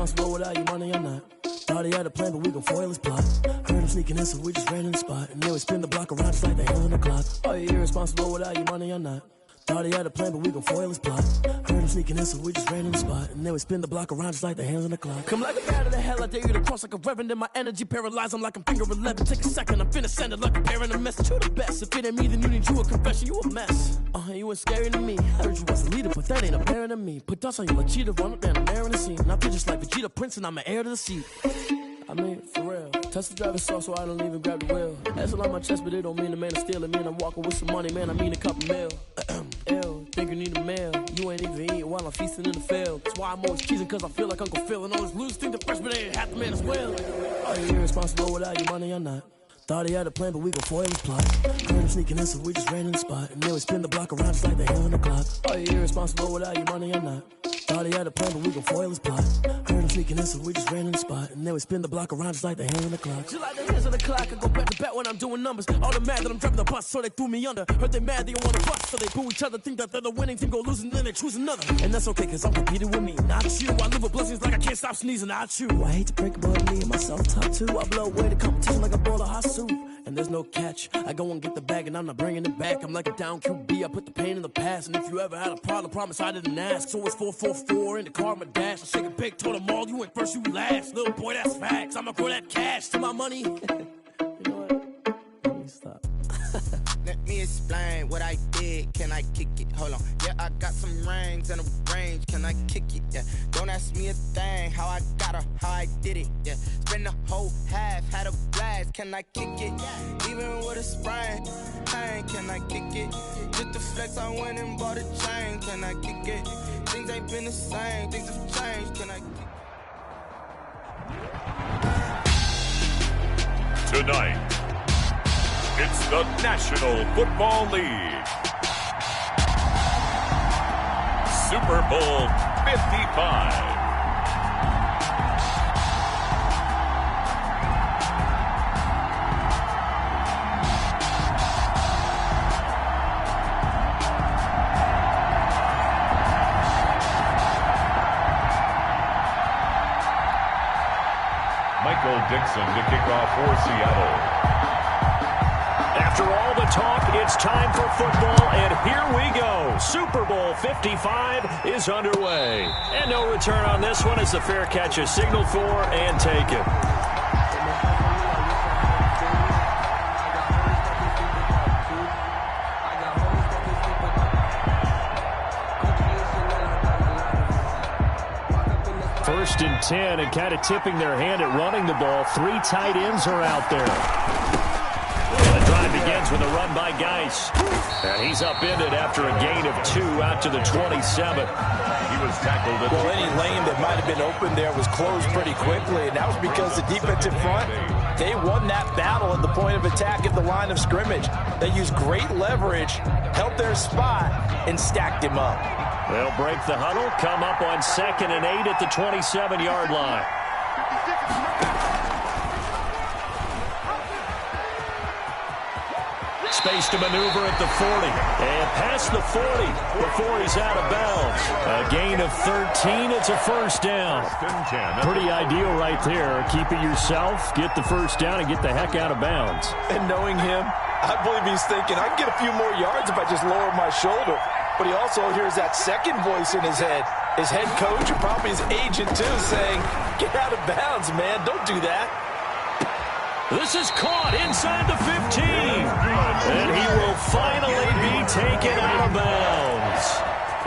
irresponsible without your money or not. Thought he had a plan, but we gon' foil his plot. Heard him sneaking in, so we just ran in the spot. And then we spin the block around just like the hands on the clock. Are you irresponsible without your money or not? Thought he had a plan, but we gon' foil his plot. Heard him sneaking in, so we just ran in the spot. And then we spin the block around just like the hands on the clock. Come like a bat of the hell, I dare you to cross like a reverend. In my energy paralyzed, I'm like I'm finger 11. Take a second, I'm finna send it like a parent a message. You the best, if it ain't me, then you need you a confession. You a mess, you ain't scary to me. I heard you was a leader, but that ain't apparent to me. Put dust on you like cheetah, run up down the air in the scene. And I feel just like Vegeta Prince, and I'm an heir to the seat. I mean, for real. Touch the driver's soft, so I don't even grab the wheel. That's on my chest, but it don't mean the man is stealing. Man, I'm walking with some money, man, I mean a couple mil. Ew, think you need a meal. You ain't even eating while I'm feasting in the field. That's why I'm always cheesing, cause I feel like Uncle Phil. And all this losers think the freshman ain't half the man as well. Are you irresponsible without your money or not? Thought he had a plan, but we gon' foil his plot. Heard him sneaking in, so we just ran in the spot. And then we spin the block around just like the hands on the clock. Are you irresponsible without your money or not? Thought he had a plan, but we gon' foil his plot. Heard him sneaking in, so we just ran in the spot. And then we spin the block around just like the hands on the clock. Just like the hands on the clock, I go back to back when I'm doing numbers. All the mad that I'm driving the bus, so they threw me under. Heard they mad, they don't wanna bust, so they boo each other. Think that they're the winning team, go losing, then they choose another. And that's okay, cause I'm competing with me, not you. I live with blessings like I can't stop sneezing, not you. I hate to break it, but me and myself top two. I blow away the competition like a bowl of hot soup. And there's no catch. I go and get the bag and I'm not bringing it back. I'm like a down QB, I put the pain in the past. And if you ever had a problem, promise I didn't ask. So it's 444 in the car, my dash. I shake a big, told them all, you went first, you last. Little boy, that's facts. I'ma grow that cash to my money. You know what? Let me stop. Let me explain what I did. Can I kick it? Hold on. Yeah, I got some rings and a range. Can I kick it? Yeah. Don't ask me a thing. How I got her, how I did it. Yeah. Spend the whole half, had a blast. Can I kick it? Even with a sprain. Pain, can I kick it? Just the flex, I went and bought a chain. Can I kick it? Things ain't been the same. Things have changed. Can I kick it? Tonight, it's the National Football League. Super Bowl 55. Michael Dixon to kick off for Seattle. After all the talk, it's time for football, and here we go. Super Bowl 55 is underway. And no return on this one as the fair catch is signaled for and taken. First and 10, and kind of tipping their hand at running the ball. Three tight ends are out there. The drive begins with a run by Geis. And he's upended after a gain of 2 out to the 27. He was tackled at well, any lane that might have been open there was closed pretty quickly, and that was because the defensive front, they won that battle at the point of attack at the line of scrimmage. They used great leverage, held their spot, and stacked him up. They'll break the huddle, come up on 2nd and 8 at the 27-yard line. Space to maneuver at the 40. And past the 40 before he's out of bounds. A gain of 13. It's a first down. Pretty ideal right there. Keep it yourself, get the first down, and get the heck out of bounds. And knowing him, I believe he's thinking, I can get a few more yards if I just lower my shoulder. But he also hears that second voice in his head. His head coach and probably his agent, too, saying, get out of bounds, man. Don't do that. This is caught inside the 15. And he will finally be taken out of bounds.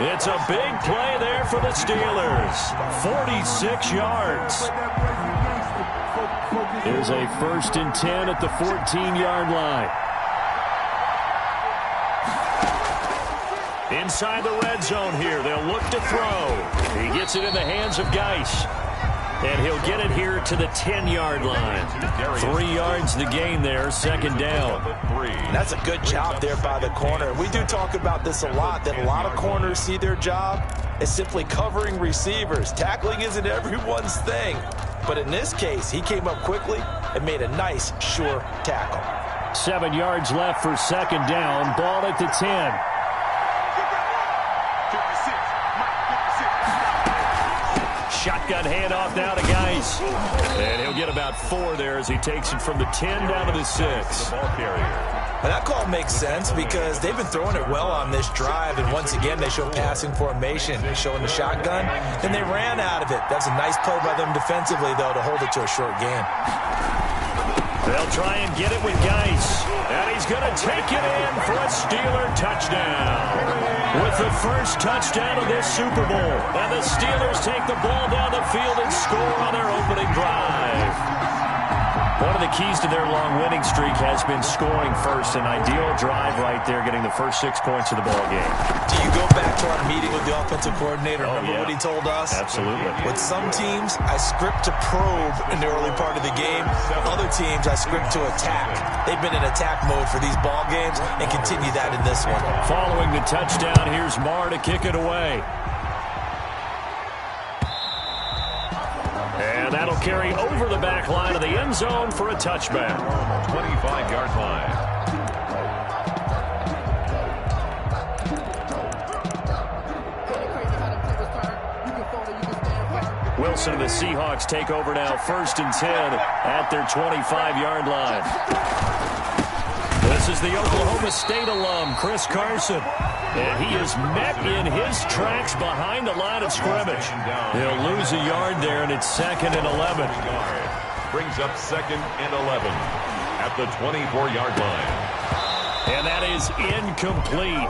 It's a big play there for the Steelers. 46 yards. There's a 1st and 10 at the 14-yard line. Inside the red zone here. They'll look to throw. He gets it in the hands of Geis. And he'll get it here to the 10-yard line. 3 yards the gain there, 2nd down. That's a good job there by the corner. We do talk about this a lot, that a lot of corners see their job as simply covering receivers. Tackling isn't everyone's thing. But in this case, he came up quickly and made a nice, sure tackle. 7 yards left for 2nd down. Ball at the 10. shotgun handoff now to Geis. And he'll get about 4 there as he takes it from the 10 down to the 6. Ball carrier. Well, that call makes sense because they've been throwing it well on this drive, and once again they show passing formation, showing the shotgun, and they ran out of it. That's a nice play by them defensively, though, to hold it to a short gain. They'll try and get it with Geis, and he's going to take it in for a Steeler touchdown. With the first touchdown of this Super Bowl, and the Steelers take the ball down the field and score on their opening drive. One of the keys to their long winning streak has been scoring first. An ideal drive right there, getting the first 6 points of the ball game. Do you go back to our meeting with the offensive coordinator? Remember what he told us? Absolutely. With some teams, I script to probe in the early part of the game. Other teams, I script to attack. They've been in attack mode for these ball games and continue that in this one. Following the touchdown, here's Marr to kick it away. And that'll carry over the back line of the end zone for a touchback. 25-yard line. Wilson and the Seahawks take over now, 1st and 10 at their 25-yard line. This is the Oklahoma State alum, Chris Carson. And he is met in his tracks behind the line of scrimmage. He'll lose a yard there, and it's 2nd and 11. Brings up 2nd and 11 at the 24-yard line. And that is incomplete.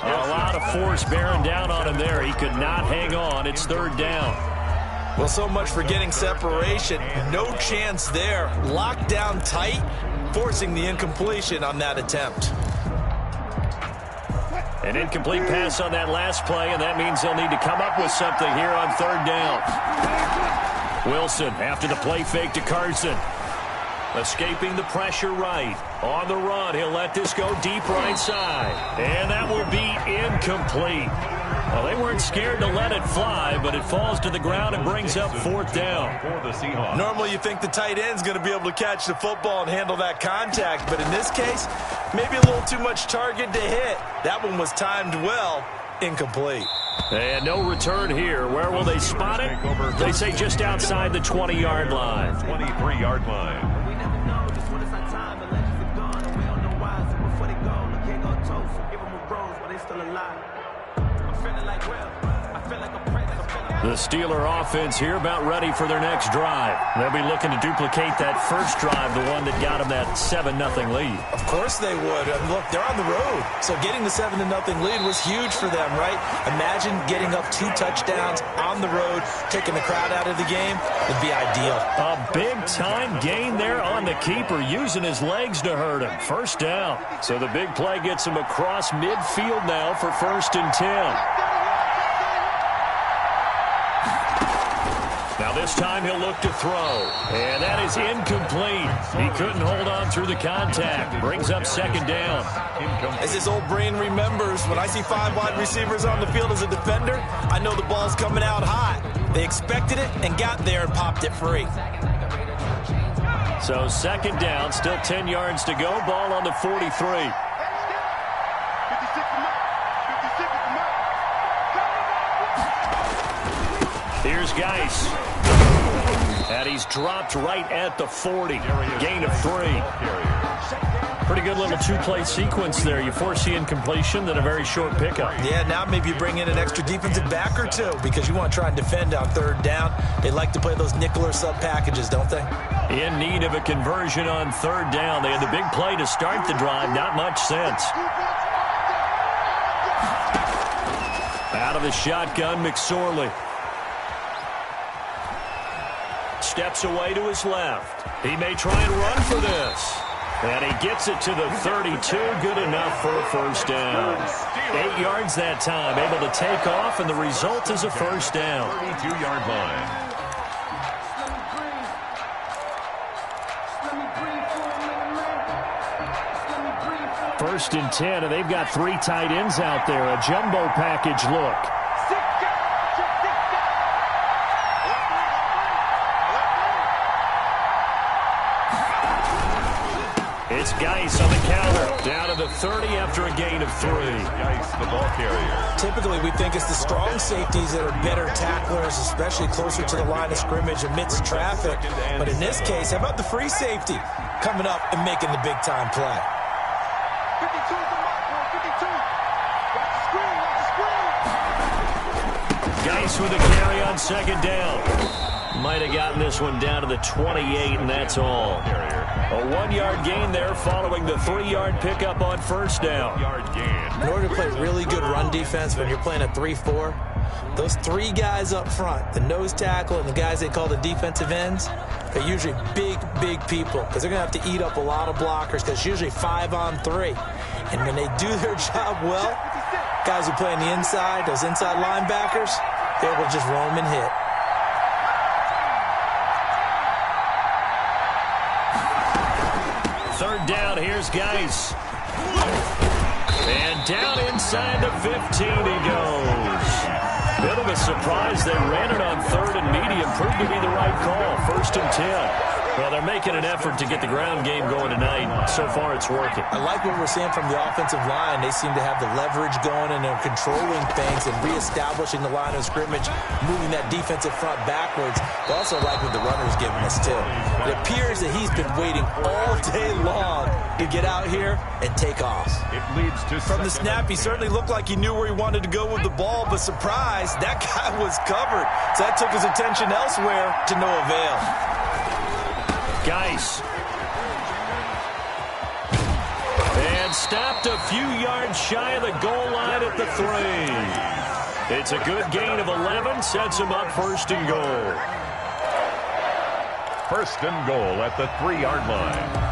A lot of force bearing down on him there. He could not hang on. It's 3rd down. Well, so much for getting separation. No chance there. Locked down tight, forcing the incompletion on that attempt. An incomplete pass on that last play, and that means they'll need to come up with something here on 3rd down. Wilson after the play fake to Carson. Escaping the pressure right. On the run, he'll let this go deep right side. And that will be incomplete. Well, they weren't scared to let it fly, but it falls to the ground and brings up 4th down. For the Seahawks. Normally you think the tight end's going to be able to catch the football and handle that contact, but in this case, maybe a little too much target to hit. That one was timed well, incomplete. And no return here. Where will they spot it? They say just outside the 20-yard line. 23-yard line. The Steeler offense here about ready for their next drive. They'll be looking to duplicate that first drive, the one that got them that 7-0 lead. Of course they would. And look, they're on the road. So getting the 7-0 lead was huge for them, right? Imagine getting up 2 touchdowns on the road, taking the crowd out of the game. It'd be ideal. A big-time gain there on the keeper, using his legs to hurt him. 1st down. So the big play gets him across midfield now for 1st and 10. Now this time he'll look to throw. And that is incomplete. He couldn't hold on through the contact. Brings up 2nd down. As his old brain remembers, when I see 5 wide receivers on the field as a defender, I know the ball's coming out hot. They expected it and got there and popped it free. So 2nd down, still 10 yards to go. Ball on the 43. Here's Geis. And he's dropped right at the 40. Gain of 3. Pretty good little 2-play sequence there. You force the incompletion, then a very short pickup. Yeah, now maybe you bring in an extra defensive back or 2 because you want to try and defend on 3rd down. They like to play those nickel or sub packages, don't they? In need of a conversion on 3rd down. They had the big play to start the drive. Not much sense. Out of the shotgun, McSorley. Steps away to his left. He may try and run for this. And he gets it to the 32. Good enough for a 1st down. 8 yards that time. Able to take off, and the result is a 1st down. 32-yard line. First and 10, and they've got 3 tight ends out there. A jumbo package look. It's Geis on the counter. Down to the 30 after a gain of 3. Geis, the ball carrier. Typically, we think it's the strong safeties that are better tacklers, especially closer to the line of scrimmage amidst traffic. But in this case, how about the free safety coming up and making the big-time play? 52 is the mark, boy. 52. Watch the screen. Watch the screen. Geis with a carry on second down. Might have gotten this one down to the 28, and that's all. A 1-yard gain there following the 3-yard pickup on first down. In order to play really good run defense when you're playing a 3-4, those 3 guys up front, the nose tackle and the guys they call the defensive ends, they're usually big, big people because they're going to have to eat up a lot of blockers because it's usually 5-on-3. And when they do their job well, guys who play on the inside, those inside linebackers, they're able to just roam and hit. Third down, here's Geis. And down inside the 15 he goes. Bit of a surprise they ran it on third and medium. Proved to be the right call. 1st and 10. Well, they're making an effort to get the ground game going tonight. So far, it's working. I like what we're seeing from the offensive line. They seem to have the leverage going, and they're controlling things and reestablishing the line of scrimmage, moving that defensive front backwards. But also like what the runner's giving us, too. It appears that he's been waiting all day long to get out here and take off. It leads to From the snap, he certainly looked like he knew where he wanted to go with the ball, but surprise, that guy was covered. So that took his attention elsewhere to no avail. Geis. And stopped a few yards shy of the goal line at the 3. It's a good gain of 11, sets him up 1st and goal. 1st and goal at the 3-yard line.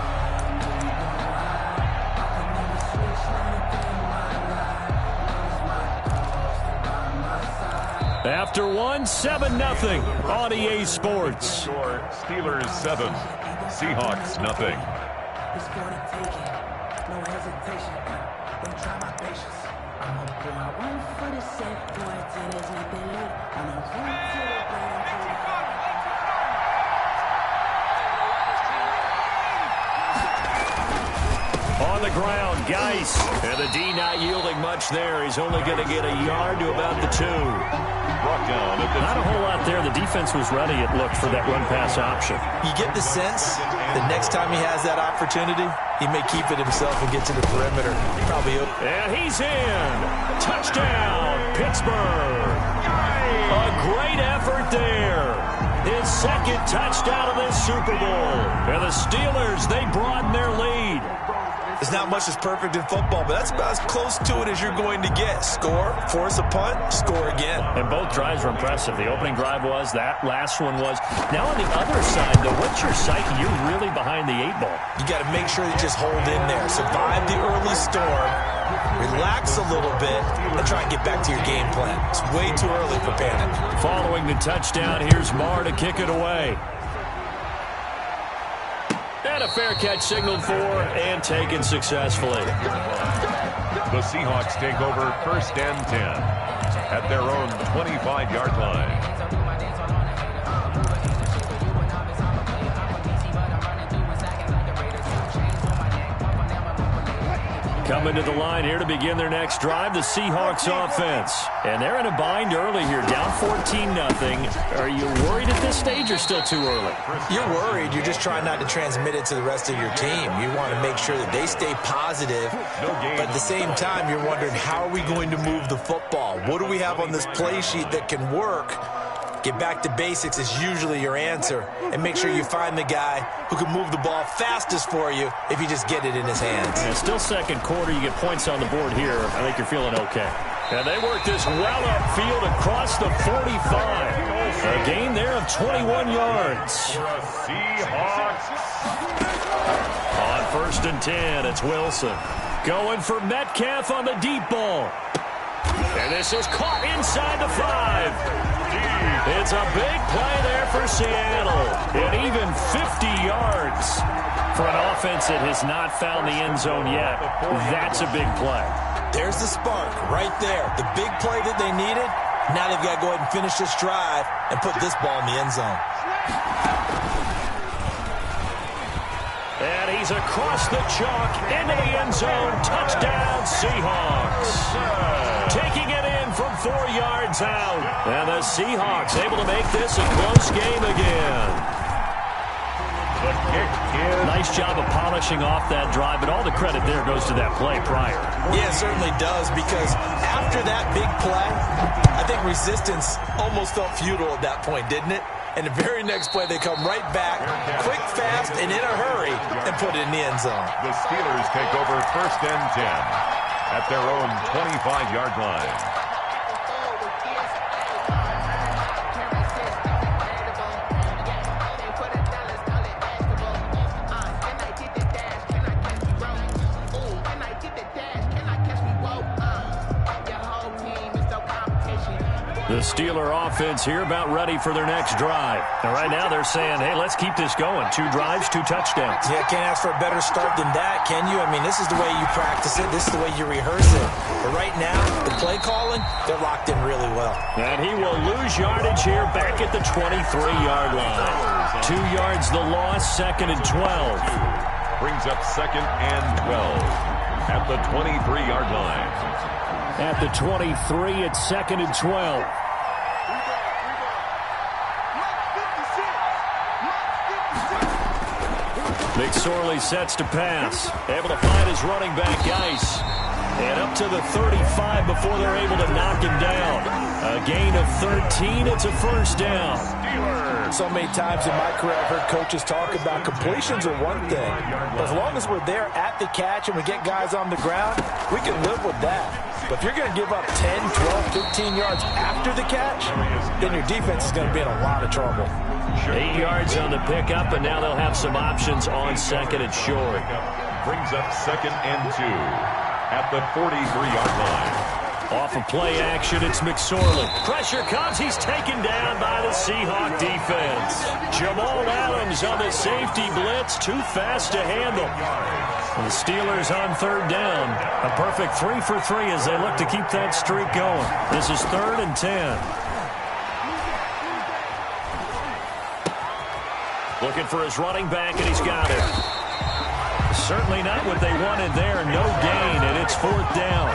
After 1, 7-0 on EA Sports. Score, Steelers 7, Seahawks nothing. It's for the taking, no hesitation. Don't try my patience. I'm gonna pull out one for the set, boy, till there's nothing left. I'm gonna run to the On the ground, Geis. And the D not yielding much there. He's only going to get a yard to about the 2. Brought down at the Not a whole lot there. The defense was ready, it looked, for that run-pass option. You get the sense the next time he has that opportunity, he may keep it himself and get to the perimeter. Probably. And he's in. Touchdown, Pittsburgh. A great effort there. His 2nd touchdown of this Super Bowl. And the Steelers, they broaden their lead. There's not much that's perfect in football, but that's about as close to it as you're going to get. Score, force a punt, score again. And both drives were impressive. The opening drive was, that last one was. Now on the other side, though, what's your psyche? You're really behind the 8 ball. You got to make sure you just hold in there. Survive the early storm, relax a little bit, and try and get back to your game plan. It's way too early for panic. Following the touchdown, here's Marr to kick it away. And a fair catch signaled for and taken successfully. The Seahawks take over 1st and 10 at their own 25-yard line. Coming to the line here to begin their next drive, the Seahawks offense. And they're in a bind early here, down 14-0. Are you worried at this stage or still too early? You're worried. You're just trying not to transmit it to the rest of your team. You want to make sure that they stay positive. But at the same time, you're wondering, how are we going to move the football? What do we have on this play sheet that can work? Get back to basics is usually your answer. And make sure you find the guy who can move the ball fastest for you if you just get it in his hands. And still 2nd quarter. You get points on the board here. I think you're feeling okay. And they work this well upfield across the 45. A gain there of 21 yards. Seahawks. On 1st and 10, it's Wilson. Going for Metcalf on the deep ball. And this is caught inside the 5. It's a big play there for Seattle. And even 50 yards for an offense that has not found the end zone yet. That's a big play. There's the spark right there. The big play that they needed. Now they've got to go ahead and finish this drive and put this ball in the end zone. And he's across the chalk into the end zone. Touchdown, Seahawks. Taking it in from 4 yards out. And the Seahawks able to make this a close game again. The kick is... Nice job of polishing off that drive, but all the credit there goes to that play prior. Yeah, it certainly does, because after that big play, I think resistance almost felt futile at that point, didn't it? And the very next play, they come right back, quick, fast, and in a hurry, and put it in the end zone. The Steelers take over 1st and 10 at their own 25-yard line. The Steeler offense here about ready for their next drive. And right now they're saying, hey, let's keep this going. 2 drives, 2 touchdowns. Yeah, can't ask for a better start than that, can you? I mean, this is the way you practice it. This is the way you rehearse it. But right now, the play calling, they're locked in really well. And he will lose yardage here back at the 23-yard line. 2 yards the loss, 2nd and 12. Brings up 2nd and 12 at the 23-yard line. At the 23, it's 2nd and 12. McSorley sets to pass. Able to find his running back, Geis. And up to the 35 before they're able to knock him down. A gain of 13. It's a 1st down. So many times in my career I've heard coaches talk about completions are one thing. But as long as we're there at the catch and we get guys on the ground, we can live with that. But if you're going to give up 10, 12, 15 yards after the catch, then your defense is going to be in a lot of trouble. 8 yards on the pickup, and now they'll have some options on 2nd and short. Brings up 2nd and 2 at the 43-yard line. Off of play action, it's McSorley. Pressure comes. He's taken down by the Seahawk defense. Jamal Adams on the safety blitz. Too fast to handle. And the Steelers on 3rd down. A perfect 3 for 3 as they look to keep that streak going. This is 3rd and 10. Looking for his running back, and he's got it. Certainly not what they wanted there. No gain, and it's 4th down.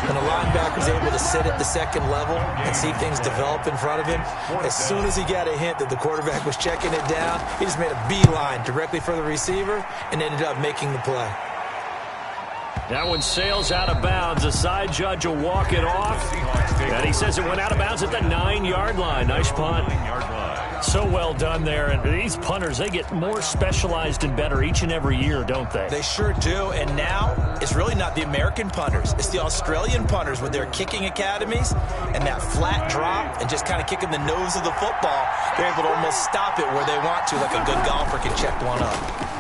When the linebacker's able to sit at the 2nd level and see things develop in front of him, as soon as he got a hint that the quarterback was checking it down, he just made a beeline directly for the receiver and ended up making the play. That one sails out of bounds. The side judge will walk it off. And he says it went out of bounds at the 9-yard line. Nice punt. So well done there. And these punters, they get more specialized and better each and every year, don't they? They sure do. And now it's really not the American punters. It's the Australian punters with their kicking academies and that flat drop and just kind of kicking the nose of the football. They're able to almost stop it where they want to, like a good golfer can check one up.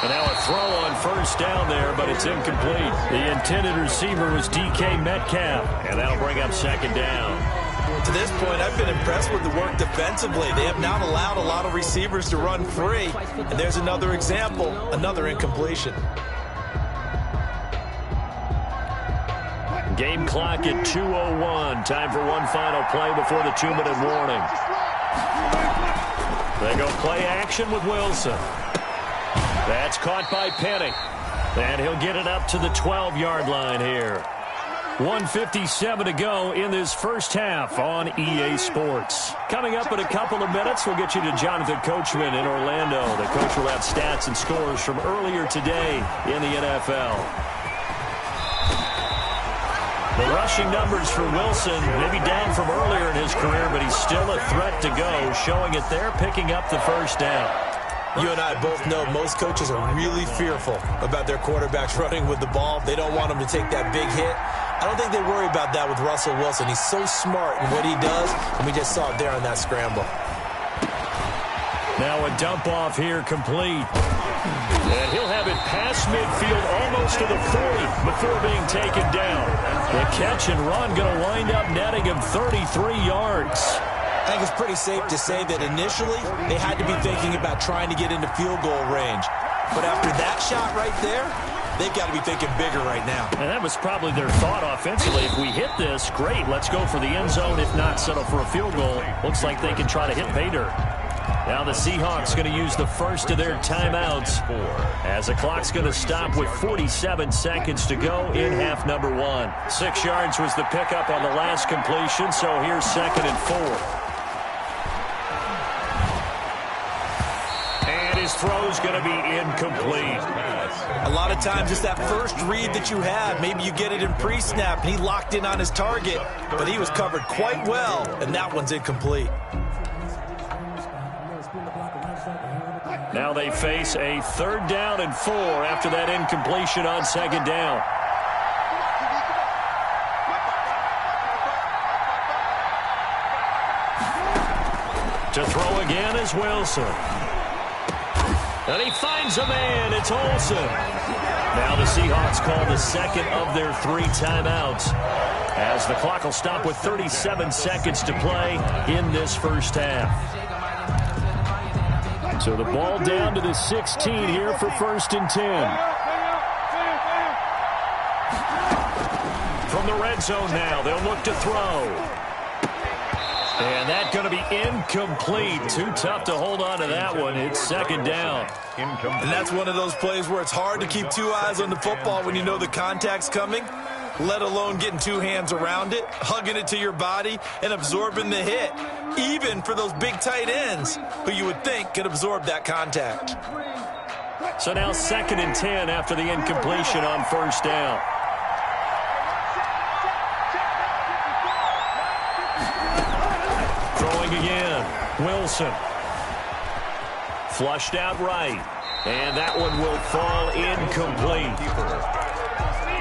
And now a throw on 1st down there, but it's incomplete. The intended receiver was DK Metcalf, and that'll bring up 2nd down. To this point, I've been impressed with the work defensively. They have not allowed a lot of receivers to run free. And there's another example, another incompletion. Game clock at 2:01. Time for one final play before the 2-minute warning. They go play action with Wilson. That's caught by Penny. And he'll get it up to the 12-yard line here. 1:57 to go in this first half on EA Sports. Coming up in a couple of minutes, we'll get you to Jonathan Coachman in Orlando. The coach will have stats and scores from earlier today in the NFL. The rushing numbers for Wilson, maybe down from earlier in his career, but he's still a threat to go, showing it there, picking up the 1st down. You and I both know most coaches are really fearful about their quarterbacks running with the ball. They don't want them to take that big hit. I don't think they worry about that with Russell Wilson. He's so smart in what he does, and we just saw it there on that scramble. Now a dump off here complete. And he'll have it past midfield almost to the 40 before being taken down. The catch and run going to wind up netting him 33 yards. I think it's pretty safe to say that initially they had to be thinking about trying to get into field goal range. But after that shot right there, they've got to be thinking bigger right now. And that was probably their thought offensively. If we hit this, great, let's go for the end zone. If not, settle for a field goal. Looks like they can try to hit pay dirt. Now the Seahawks going to use the first of their timeouts as the clock's going to stop with 47 seconds to go in half number 1. 6 yards was the pickup on the last completion, so here's 2nd and 4. And his throw's going to be incomplete. A lot of times it's that first read that you have. Maybe you get it in pre-snap, and he locked in on his target, but he was covered quite well, and that one's incomplete. Now they face a 3rd down and 4 after that incompletion on 2nd down. To throw again is Wilson. And he finds a man. It's Olsen. Now the Seahawks call the 2nd of their 3 timeouts as the clock will stop with 37 seconds to play in this first half. So the ball down to the 16 here for 1st and 10. From the red zone now, they'll look to throw. And that's going to be incomplete. Too tough to hold on to that one. It's 2nd down. And that's one of those plays where it's hard to keep 2 eyes on the football when you know the contact's coming, let alone getting 2 hands around it, hugging it to your body, and absorbing the hit. Even for those big tight ends who you would think could absorb that contact. So now 2nd and 10 after the incompletion on 1st down. Throwing again, Wilson. Flushed out right, and that one will fall incomplete.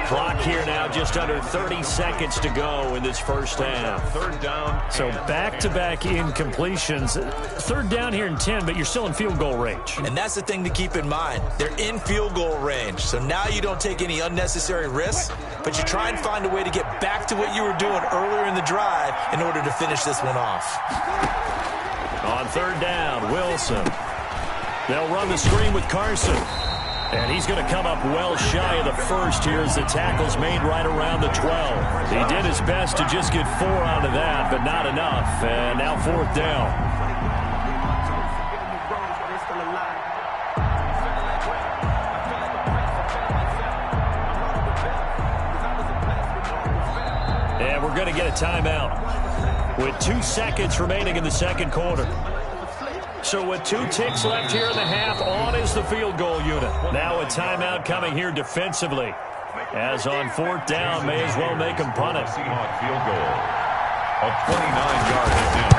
Clock here now just under 30 seconds to go in this first half. 3rd down. So back-to-back incompletions. 3rd down here in 10, but you're still in field goal range. And that's the thing to keep in mind. They're in field goal range. So now you don't take any unnecessary risks, but you try and find a way to get back to what you were doing earlier in the drive in order to finish this one off. On 3rd down, Wilson. They'll run the screen with Carson. And he's going to come up well shy of the first here as the tackle's made right around the 12. He did his best to just get 4 out of that, but not enough. And now 4th down. And we're going to get a timeout with 2 seconds remaining in the 2nd quarter. So with 2 ticks left here in the half, on is the field goal unit. Now a timeout coming here defensively. As on 4th down, may as well make them punt it. Seahawks field goal. A 29-yard attempt.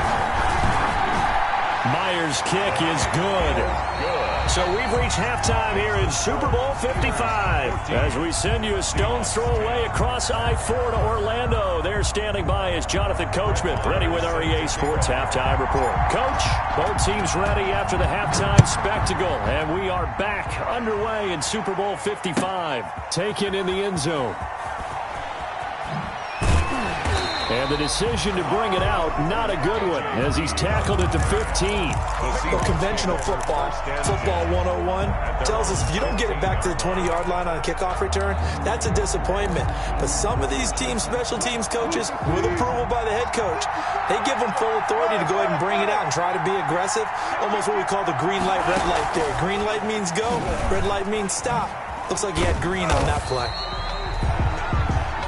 Myers' kick is good. So we've reached halftime here in Super Bowl 55. As we send you a stone's throw away across I-4 to Orlando. There standing by is Jonathan Coachman, ready with our EA Sports Halftime Report. Coach, both teams ready after the halftime spectacle. And we are back underway in Super Bowl 55. Taken in the end zone. And the decision to bring it out, not a good one, as he's tackled at the 15. Well, conventional football 101, tells us if you don't get it back to the 20-yard line on a kickoff return, that's a disappointment. But some of these special teams coaches, with approval by the head coach, they give them full authority to go ahead and bring it out and try to be aggressive, almost what we call the green light, red light theory. Green light means go, red light means stop. Looks like he had green on that play.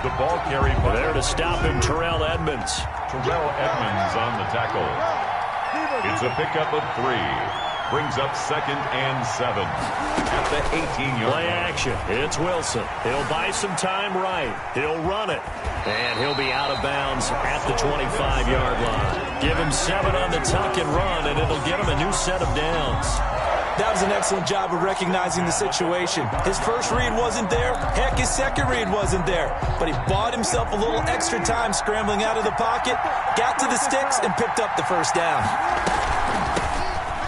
The ball carried by there to stop him, Terrell Edmunds. Terrell Edmunds on the tackle. It's a pickup of 3. Brings up 2nd and 7 at the 18-yard line. Play action. It's Wilson. He'll buy some time right. He'll run it. And he'll be out of bounds at the 25-yard line. Give him 7 on the tuck and run, and it'll get him a new set of downs. That was an excellent job of recognizing the situation. His first read wasn't there. Heck, his second read wasn't there. But he bought himself a little extra time scrambling out of the pocket, got to the sticks, and picked up the first down.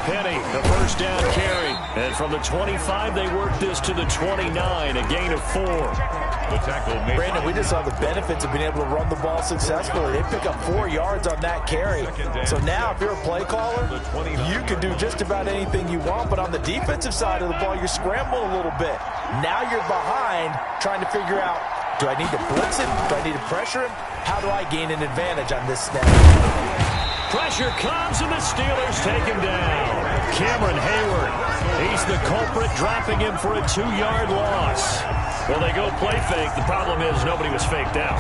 Penny, the first down carry. And from the 25, they work this to the 29, a gain of 4. The tackle made. Brandon, we just saw the benefits of being able to run the ball successfully. They pick up 4 yards on that carry. So now, if you're a play caller, you can do just about anything you want. But on the defensive side of the ball, you're scrambling a little bit. Now you're behind, trying to figure out, do I need to blitz him? Do I need to pressure him? How do I gain an advantage on this snap? Pressure comes, and the Steelers take him down. Cameron Hayward, he's the culprit, dropping him for a 2-yard loss. Well, they go play fake. The problem is nobody was faked out.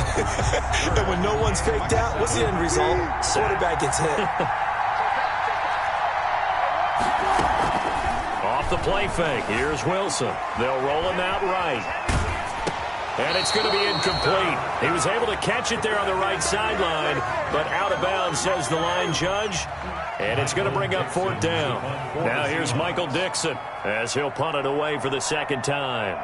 And when no one's faked out, what's the end result? Quarterback gets hit. Off the play fake, here's Wilson. They'll roll him out right. And it's going to be incomplete. He was able to catch it there on the right sideline, but out of bounds, says the line judge. And it's going to bring up 4th down. Now here's Michael Dixon as he'll punt it away for the 2nd time.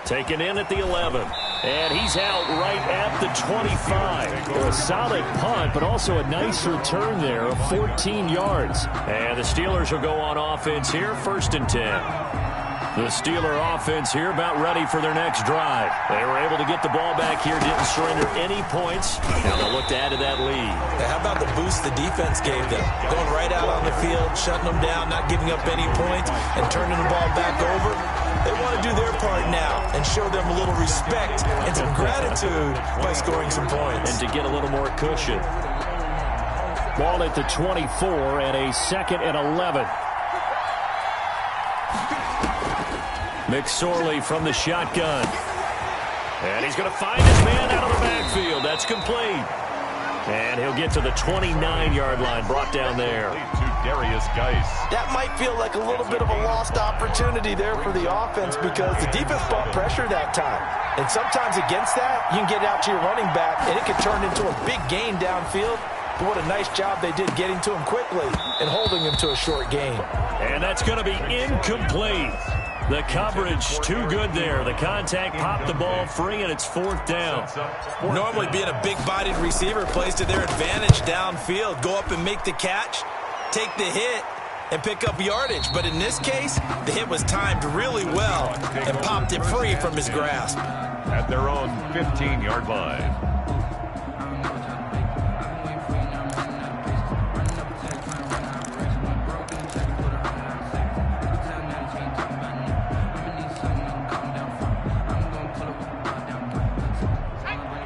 Taken in at the 11. And he's out right at the 25. A solid punt, but also a nice return there of 14 yards. And the Steelers will go on offense here, 1st and 10. The Steeler offense here about ready for their next drive. They were able to get the ball back here, didn't surrender any points. Now they'll look to add to that lead. How about the boost the defense gave them? Going right out on the field, shutting them down, not giving up any points, and turning the ball back over. They want to do their part now and show them a little respect and some gratitude by scoring some points. And to get a little more cushion. Ball at the 24 and a 2nd and 11. McSorley from the shotgun. And he's going to find his man out of the backfield. That's complete. And he'll get to the 29-yard line, brought down there. To Darius Geis. That might feel like a little bit of a lost opportunity there for the offense because the defense brought pressure that time. And sometimes against that, you can get out to your running back, and it can turn into a big gain downfield. But what a nice job they did getting to him quickly and holding him to a short gain. And that's going to be incomplete. The coverage too good there. The contact popped the ball free, and it's 4th down. Normally being a big-bodied receiver plays to their advantage downfield. Go up and make the catch, take the hit, and pick up yardage. But in this case, the hit was timed really well and popped it free from his grasp. At their own 15-yard line.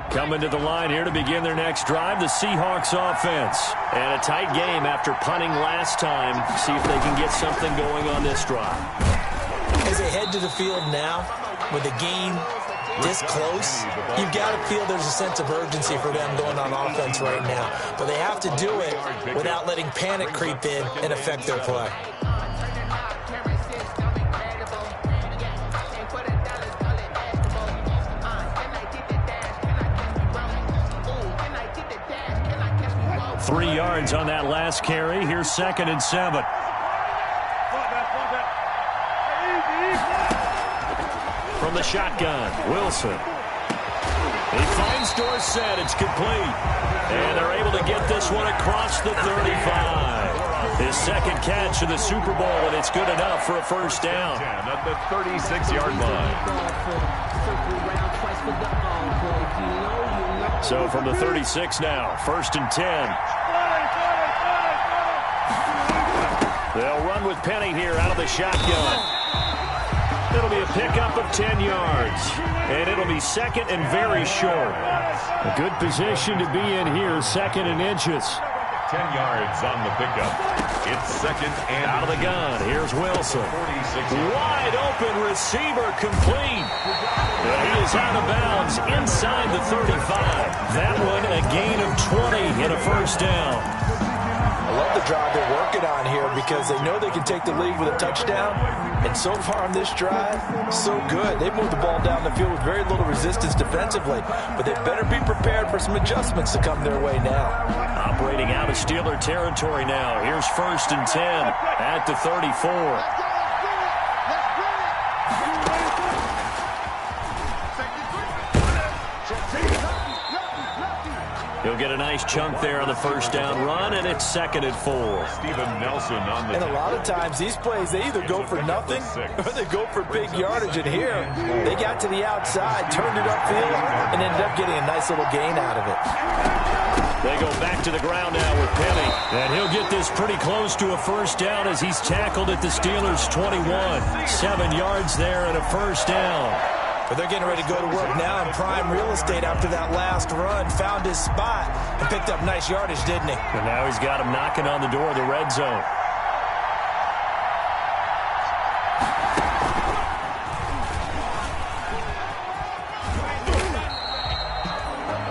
Coming to the line here to begin their next drive, the Seahawks offense. And a tight game after punting last time. See if they can get something going on this drive. As they head to the field now, with the game this close, you've got to feel there's a sense of urgency for them going on offense right now. But they have to do it without letting panic creep in and affect their play. Three yards on that last carry. Here's 2nd and 7. From the shotgun, Wilson. He finds Dorsett. It's complete. And they're able to get this one across the 35. His 2nd catch of the Super Bowl, and it's good enough for a 1st down. At the 36-yard line. So from the 36 now, 1st and 10. They'll run with Penny here out of the shotgun. It'll be a pickup of 10 yards. And it'll be 2nd and very short. A good position to be in here, 2nd and inches. 10 yards on the pickup. It's 2nd and out of the gun. Here's Wilson. Wide open receiver complete. And he is out of bounds inside the 35. That one a gain of 20 and a 1st down. I love the drive they're working on here because they know they can take the lead with a touchdown. And so far on this drive, so good. They moved the ball down the field with very little resistance defensively. But they better be prepared for some adjustments to come their way now. Operating out of Steeler territory now. Here's 1st and 10 at the 34. He'll get a nice chunk there on the first down run, and it's 2nd and 4. Steven Nelson on the And a lot of times, these plays, they either go for nothing or they go for big yardage. And here, they got to the outside, turned it upfield, and ended up getting a nice little gain out of it. They go back to the ground now with Penny. And he'll get this pretty close to a first down as he's tackled at the Steelers' 21. 7 yards there and a first down. But they're getting ready to go to work now in prime real estate after that last run. Found his spot and picked up nice yardage, didn't he? And now he's got him knocking on the door of the red zone.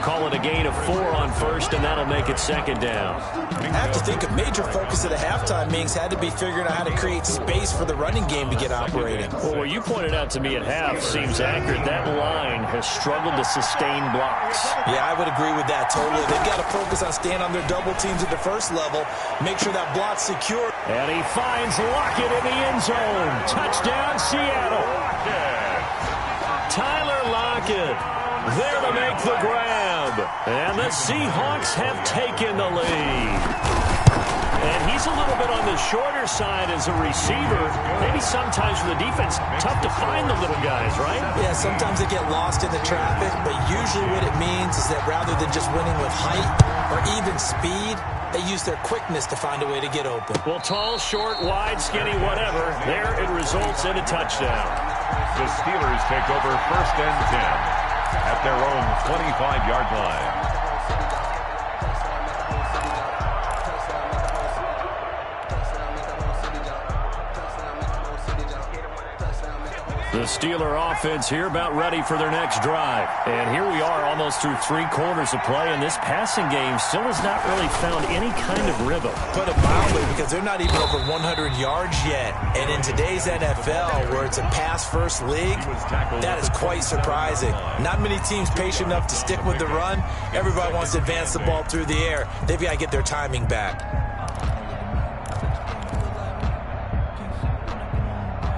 Call it a gain of 4 on first, and that'll make it 2nd down. I have to think a major focus of the halftime meetings had to be figuring out how to create space for the running game to get operating. Well, what you pointed out to me at half seems accurate. That line has struggled to sustain blocks. Yeah, I would agree with that totally. They've got to focus on staying on their double teams at the first level, make sure that block's secure. And he finds Lockett in the end zone. Touchdown, Seattle. Tyler Lockett there to make the grab. And the Seahawks have taken the lead. And he's a little bit on the shorter side as a receiver. Maybe sometimes for the defense, tough to find the little guys, right? Yeah, sometimes they get lost in the traffic, but usually what it means is that rather than just winning with height or even speed, they use their quickness to find a way to get open. Well, tall, short, wide, skinny, whatever, there it results in a touchdown. The Steelers take over 1st and 10 at their own 25-yard line. The Steeler offense here about ready for their next drive. And here we are almost through 3 quarters of play, and this passing game still has not really found any kind of rhythm. Put it mildly, because they're not even over 100 yards yet. And in today's NFL, where it's a pass-first league, that is quite surprising. Not many teams patient enough to stick with the run. Everybody wants to advance the ball through the air. They've got to get their timing back.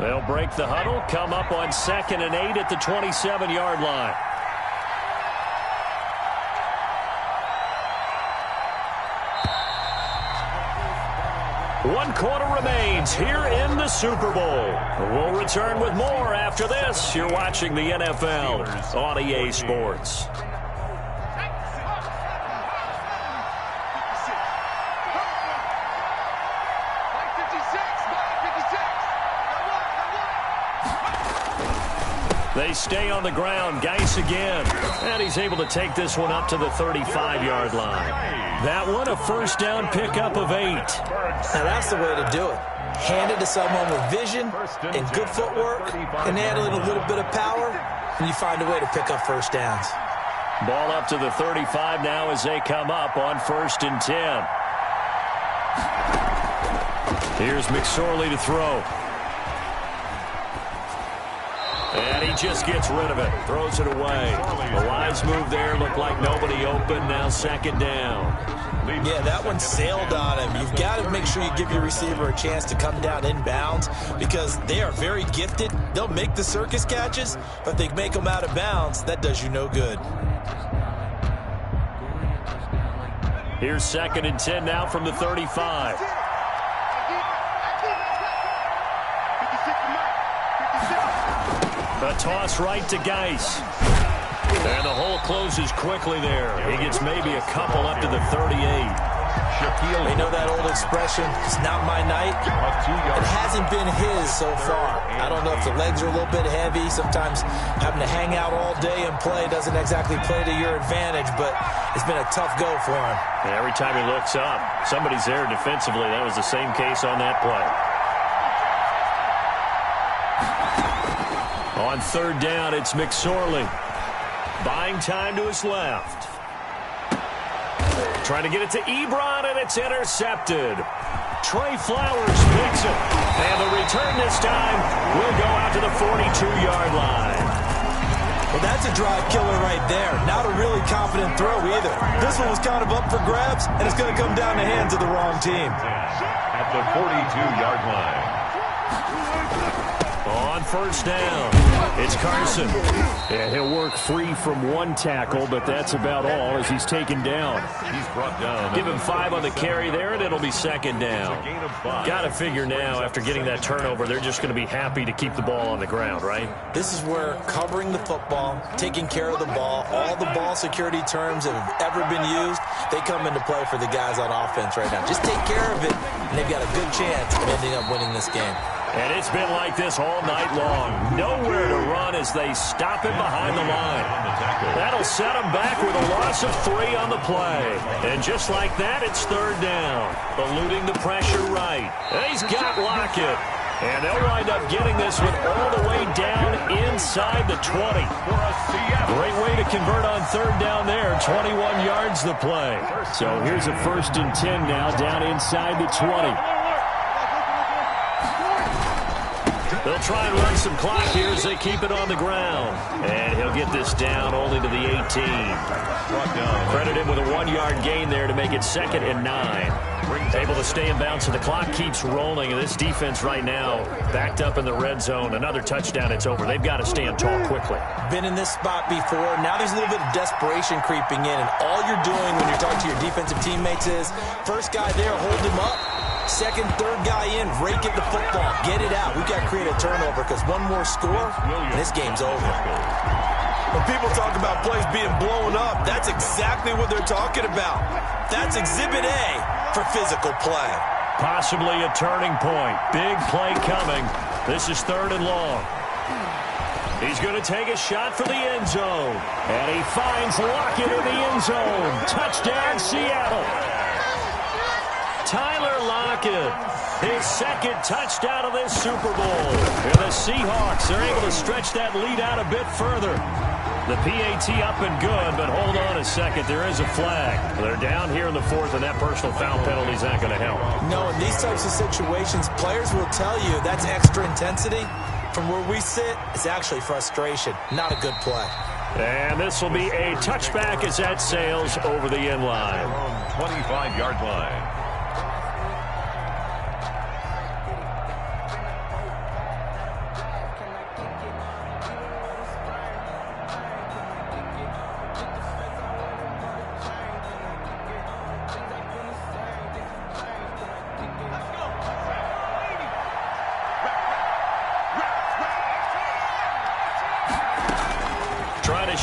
They'll break the huddle, come up on 2nd and 8 at the 27-yard line. One quarter remains here in the Super Bowl. We'll return with more after this. You're watching the NFL on EA Sports. They stay on the ground. Geis again. And he's able to take this one up to the 35-yard line. That one, a first down pickup of 8. Now that's the way to do it. Hand it to someone with vision and good footwork, and add in a little bit of power, and you find a way to pick up first downs. Ball up to the 35 now as they come up on 1st and 10. Here's McSorley to throw. And he just gets rid of it. Throws it away. The wise move there. Looked like nobody open. Now 2nd down. Yeah, that one sailed on him. You've got to make sure you give your receiver a chance to come down inbounds because they are very gifted. They'll make the circus catches, but they make them out of bounds. That does you no good. Here's 2nd and 10 now from the 35. A toss right to Geis. And the hole closes quickly there. He gets maybe a couple up to the 38. They know that old expression, it's not my night. It hasn't been his so far. I don't know if the legs are a little bit heavy. Sometimes having to hang out all day and play doesn't exactly play to your advantage, but it's been a tough go for him. And every time he looks up, somebody's there defensively. That was the same case on that play. On 3rd down, it's McSorley. Buying time to his left. Trying to get it to Ebron, and it's intercepted. Trey Flowers picks it. And the return this time will go out to the 42-yard line. Well, that's a drive killer right there. Not a really confident throw either. This one was kind of up for grabs, and it's going to come down the hands of the wrong team. At the 42-yard line. On first down. It's Carson. And he'll work free from one tackle, but that's about all as he's taken down. He's brought down. Give him 5 on the carry there, and it'll be second down. Got to figure now, after getting that turnover, they're just going to be happy to keep the ball on the ground, right? This is where covering the football, taking care of the ball, all the ball security terms that have ever been used, they come into play for the guys on offense right now. Just take care of it, and they've got a good chance of ending up winning this game. And it's been like this all night long. Nowhere to run as they stop him behind the line. That'll set him back with a loss of 3 on the play. And just like that, it's third down. Eluding the pressure right. And he's got Lockett. And they'll wind up getting this one all the way down inside the 20. Great way to convert on third down there. 21 yards the play. So here's a 1st and 10 now down inside the 20. They'll try and run some clock here as they keep it on the ground. And he'll get this down only to the 18. Credit him with a 1-yard gain there to make it 2nd and 9. Able to stay in bounds, so the clock keeps rolling. And this defense right now backed up in the red zone. Another touchdown, it's over. They've got to stand tall quickly. Been in this spot before. Now there's a little bit of desperation creeping in. And all you're doing when you're talking to your defensive teammates is, first guy there, hold him up. Second, third guy in, rake at the football. Get it out. We've got to create a turnover because one more score, and this game's over. When people talk about plays being blown up, that's exactly what they're talking about. That's Exhibit A for physical play. Possibly a turning point. Big play coming. This is 3rd and long. He's going to take a shot for the end zone. And he finds Lockett in the end zone. Touchdown, Seattle. Tyler Lockett, his 2nd touchdown of this Super Bowl. And the Seahawks are able to stretch that lead out a bit further. The PAT up and good, but hold on a second. There is a flag. They're down here in the 4th, and that personal foul penalty is not going to help. No, in these types of situations, players will tell you that's extra intensity. From where we sit, it's actually frustration. Not a good play. And this will be a touchback as that sails over the end line. 25-yard line.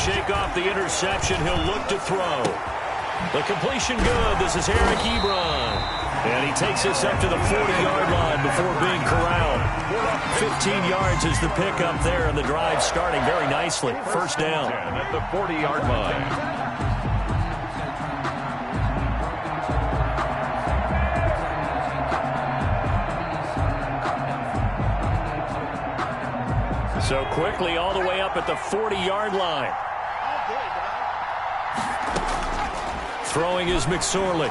Shake off the interception. He'll look to throw. The completion good. This is Eric Ebron. And he takes this up to the 40-yard line before being corralled. 15 yards is the pickup there, and the drive starting very nicely. First down. At the 40-yard line. So quickly all the way up at the 40-yard line. Throwing is McSorley.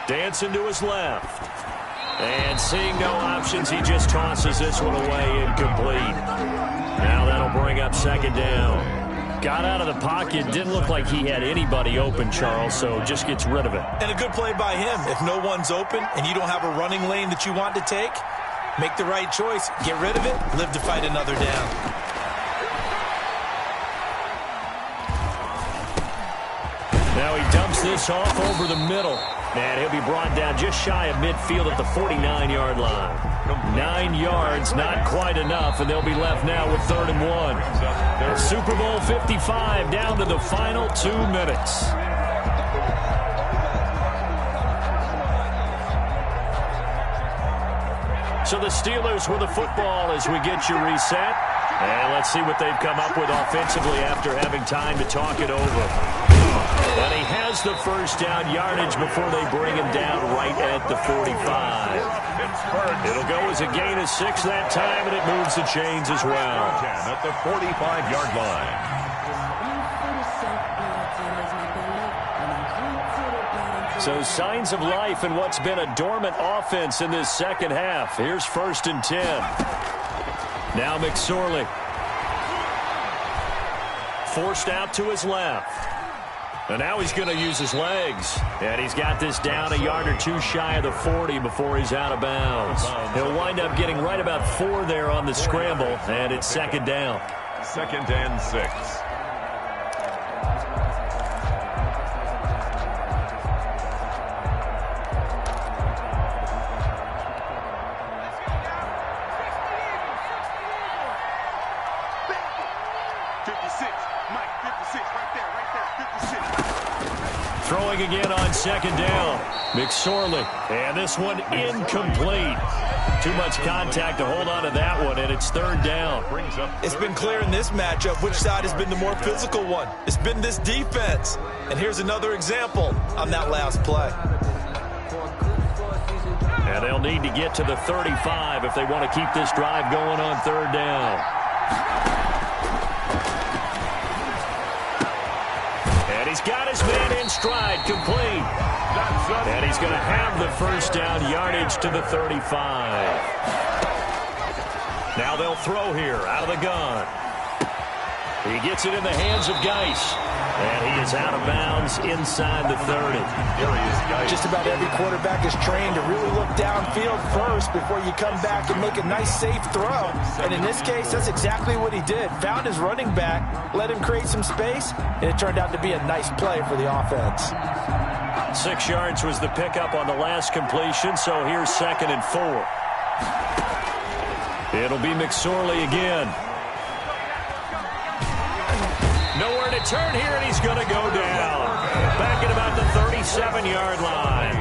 Dancing to his left. And seeing no options, he just tosses this one away incomplete. Now that'll bring up 2nd down. Got out of the pocket. Didn't look like he had anybody open, Charles, so just gets rid of it. And a good play by him. If no one's open and you don't have a running lane that you want to take, make the right choice. Get rid of it. Live to fight another down. Now he dumps this off over the middle. And he'll be brought down just shy of midfield at the 49-yard line. 9 yards, not quite enough, and they'll be left now with 3rd and 1. Super Bowl 55 down to the final 2 minutes. So the Steelers with the football as we get you reset. And let's see what they've come up with offensively after having time to talk it over. And he has the first down yardage before they bring him down right at the 45. It'll go as a gain of 6 that time, and it moves the chains as well. At the 45-yard line. So signs of life in what's been a dormant offense in this second half. Here's 1st and 10. Now McSorley. Forced out to his left. And now he's going to use his legs. And he's got this down a yard or two shy of the 40 before he's out of bounds. He'll wind up getting right about 4 there on the scramble, and it's second down. 2nd and 6. Throwing again on second down. McSorley. And this one incomplete. Too much contact to hold on to that one, and it's 3rd down. It's been clear in this matchup which side has been the more physical one. It's been this defense. And here's another example on that last play. And they'll need to get to the 35 if they want to keep this drive going on 3rd down. And he's got his man in stride, complete. And he's going to have the first down, yardage to the 35. Now they'll throw here out of the gun. He gets it in the hands of Geis. And he is out of bounds inside the 30. Just about every quarterback is trained to really look downfield first before you come back and make a nice, safe throw. And in this case, that's exactly what he did. Found his running back, let him create some space, and it turned out to be a nice play for the offense. 6 yards was the pickup on the last completion, so here's 2nd and 4. It'll be McSorley again. Nowhere to turn here, and he's going to go down. Back at about the 37-yard line.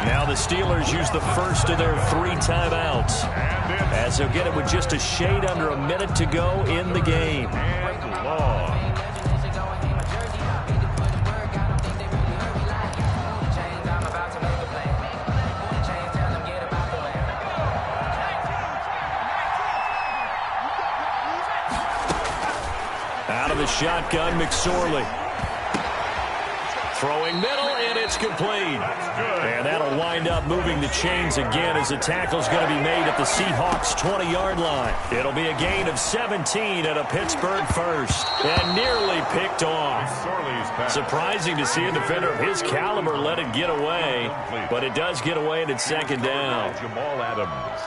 Now the Steelers use the first of their 3 timeouts, as they'll get it with just a shade under a minute to go in the game. Out of the shotgun, McSorley. Throwing middle, and it's complete. And that'll wind up moving the chains again as the tackle's going to be made at the Seahawks' 20-yard line. It'll be a gain of 17 at a Pittsburgh first. And nearly picked off. Surprising to see a defender of his caliber let it get away. But it does get away, and it's 2nd down. Jamal Adams.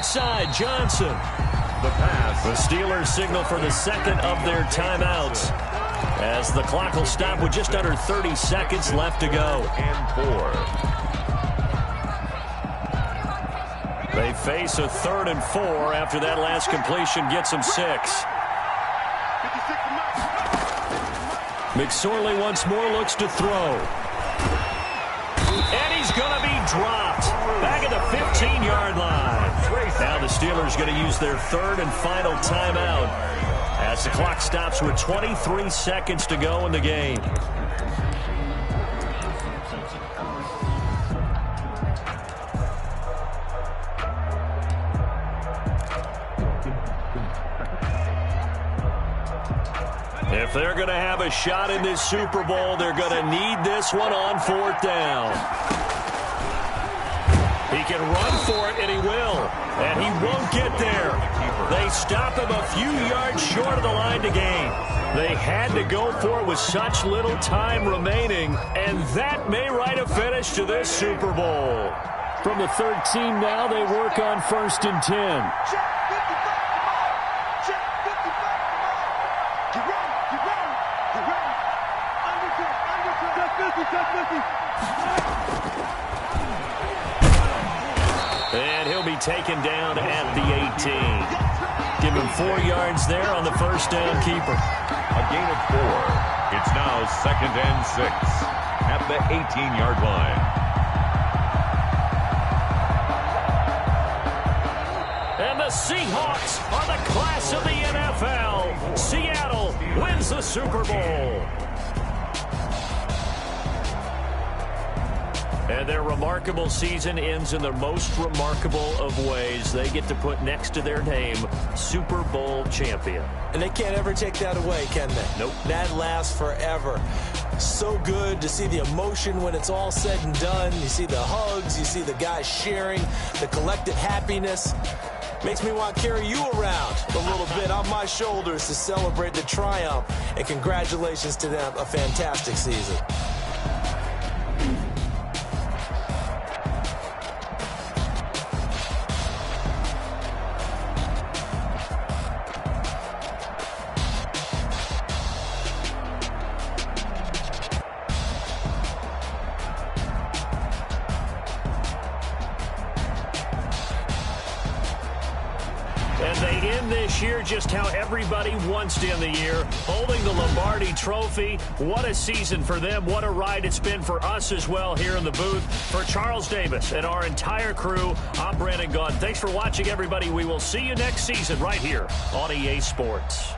Side, Johnson. The pass. The Steelers signal for the 2nd of their timeouts, as the clock will stop with just under 30 seconds left to go. And 4. They face a 3rd and 4 after that last completion gets them 6. McSorley once more looks to throw. And he's going to be dropped back at the 15-yard line. Now the Steelers going to use their 3rd and final timeout as the clock stops with 23 seconds to go in the game. If they're going to have a shot in this Super Bowl, they're going to need this one on 4th down. He can run for it, and he will. And he won't get there. They stop him a few yards short of the line to gain. They had to go for it with such little time remaining, and that may write a finish to this Super Bowl. From the 13 now, they work on 1st and 10. And he'll be taken down at the 18. Give him 4 yards there on the first down keeper. A gain of 4. It's now 2nd and 6 at the 18-yard line. And the Seahawks are the class of the NFL. Seattle wins the Super Bowl. And their remarkable season ends in the most remarkable of ways. They get to put next to their name, Super Bowl champion. And they can't ever take that away, can they? Nope. That lasts forever. So good to see the emotion when it's all said and done. You see the hugs, you see the guys sharing, the collective happiness. Makes me want to carry you around a little bit on my shoulders to celebrate the triumph. And congratulations to them, a fantastic season. And they end this year just how everybody wants to end the year, holding the Lombardi Trophy. What a season for them. What a ride it's been for us as well here in the booth. For Charles Davis and our entire crew, I'm Brandon Gaudin. Thanks for watching, everybody. We will see you next season right here on EA Sports.